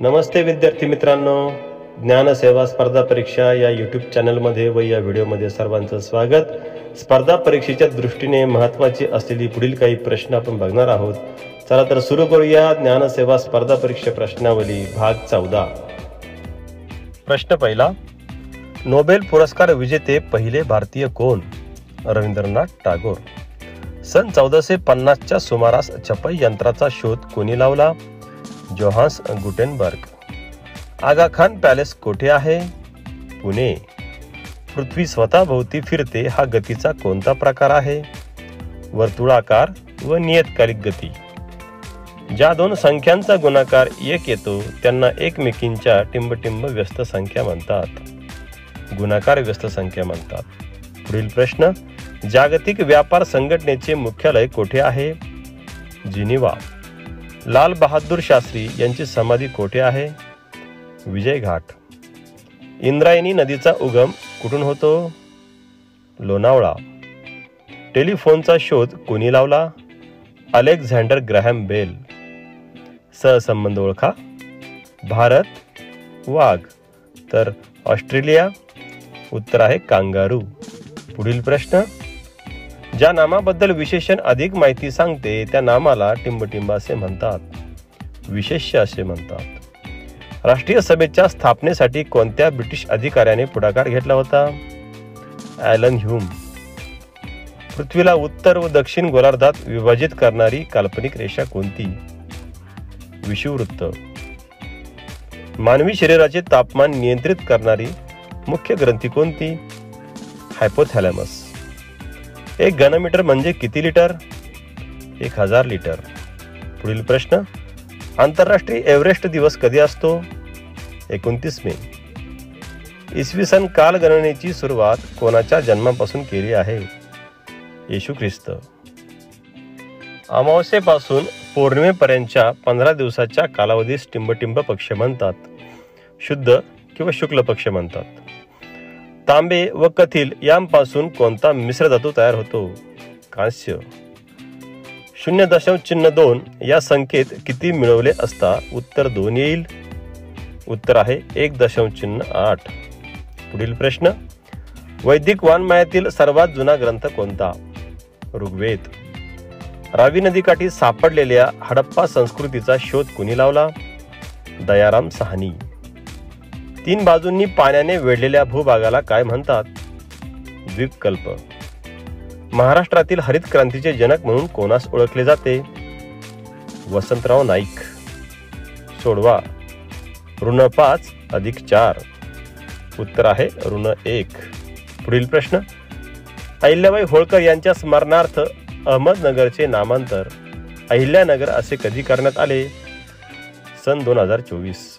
नमस्ते विद्यार्थी मित्रांनो, ज्ञानसेवा स्पर्धा परीक्षा या यूट्यूब चॅनलमध्ये व या व्हिडिओमध्ये सर्वांचं स्वागत। स्पर्धा परीक्षेच्या दृष्टीने महत्त्वाची असलेली पुढील काही प्रश्न आपण बघणार आहोत। चला तर सुरू करूया ज्ञानसेवा स्पर्धा परीक्षा प्रश्नावली भाग 14। प्रश्न पहिला, नोबेल पुरस्कार विजेते पहिले भारतीय कोण? रवींद्रनाथ टागोर। सन 1450च्या सुमारास छपाई यंत्राचा शोध कोणी लावला? Johannes Gutenberg. Aga Khan palace कोठे आहे? पुणे। पृथ्वी स्वतःभोवती फिरते हा गतीचा कोणता प्रकार आहे? वर्तुळाकार व नियतकालिक गती। ज्या दोन संख्यांचा गुणाकार 1 येतो त्यांना एकमेकींच्या टिंबटिंब व्यस्त संख्या म्हणतात। गुणाकार व्यस्त संख्या म्हणतात। पुढील प्रश्न, जागतिक व्यापार संघटनेचे मुख्यालय कोठे आहे? जिनिव्हा। लाल बहादूर शास्त्री यांची समाधी कोठे आहे? विजय घाट। इंद्रायणी नदीचा उगम कुठून होतो? लोणावळा। टेलिफोनचा शोध कोणी लावला? Alexander Graham Bell. सहसंबंध ओळखा। भारत, वाघ, तर ऑस्ट्रेलिया। उत्तर आहे कांगारू। पुढील प्रश्न, ज्या नामाबद्दल विशेषण अधिक माहिती सांगते त्या नामाला टिंबटिंब असे म्हणतात, विशेष्य असे म्हणतात। राष्ट्रीय सभेच्या स्थापनेसाठी कोणत्या ब्रिटिश अधिकाऱ्याने पुढाकार घेतला होता? Allan Hume. पृथ्वीला उत्तर व दक्षिण गोलार्धात विभाजित करणारी काल्पनिक रेषा कोणती? विषुववृत्त। मानवी शरीराचे तापमान नियंत्रित करणारी मुख्य ग्रंथी कोणती? हायपोथॅलॅमस। 1 घनमीटर म्हणजे किती लिटर? 1000 लिटर। पुढील प्रश्न, आंतरराष्ट्रीय एव्हरेस्ट दिवस कधी असतो? 29 मे। इसवी सन कालगणनेची सुरुवात कोणाच्या जन्मापासून केली आहे? येशू ख्रिस्त। अमावस्येपासून पौर्णिमेपर्यंतच्या 15 दिवसाच्या कालावधीस टिंबटिंब पक्ष म्हणतात। शुद्ध किंवा शुक्ल पक्ष म्हणतात। तांबे व कथिल यांपासून कोणता मिश्र धातू तयार होतो? कांस्य। 0.2 या संख्येत किती मिळवले असता उत्तर 2 येईल? उत्तर आहे 1.8। पुढील प्रश्न, वैदिक वाङ्मयातील सर्वात जुना ग्रंथ कोणता? ऋग्वेद। रावी नदीकाठी सापडलेल्या हडप्पा संस्कृतीचा शोध कुणी लावला? दयाराम साहनी। 3 बाजूंनी पाण्याने वेढलेल्या भूभागाला काय म्हणतात? द्वीपकल्प। महाराष्ट्रातील हरित क्रांतीचे जनक म्हणून कोणास ओळखले जाते? वसंतराव नाईक। सोडवा। ऋण 5 + 4। उत्तर आहे ऋण 1। पुढील प्रश्न, अहिल्याबाई होळकर यांच्या स्मरणार्थ अहमदनगरचे नामांतर अहिल्यानगर असे कधी करण्यात आले? सन 2024।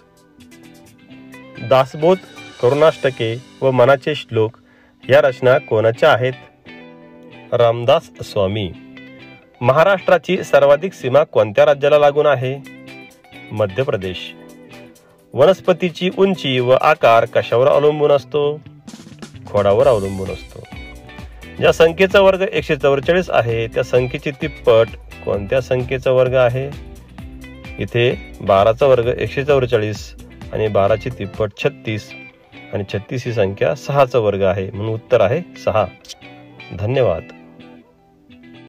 दासबोध, करुणाष्टके व मनाचे श्लोक या रचना कोणाच्या आहेत? रामदास स्वामी। महाराष्ट्राची सर्वाधिक सीमा कोणत्या राज्याला लागून आहे? मध्य प्रदेश। वनस्पतीची उंची व आकार कशावर अवलंबून असतो? खोडावर अवलंबून असतो। ज्या संख्येचा वर्ग 144 आहे त्या संख्येची तिप्पट कोणत्या संख्येचा वर्ग आहे? इथे 12चा वर्ग 144 आणि 12ची तिप्पट 36 आणि 36 ही संख्या 6चा वर्ग आहे, म्हणून उत्तर आहे 6। धन्यवाद।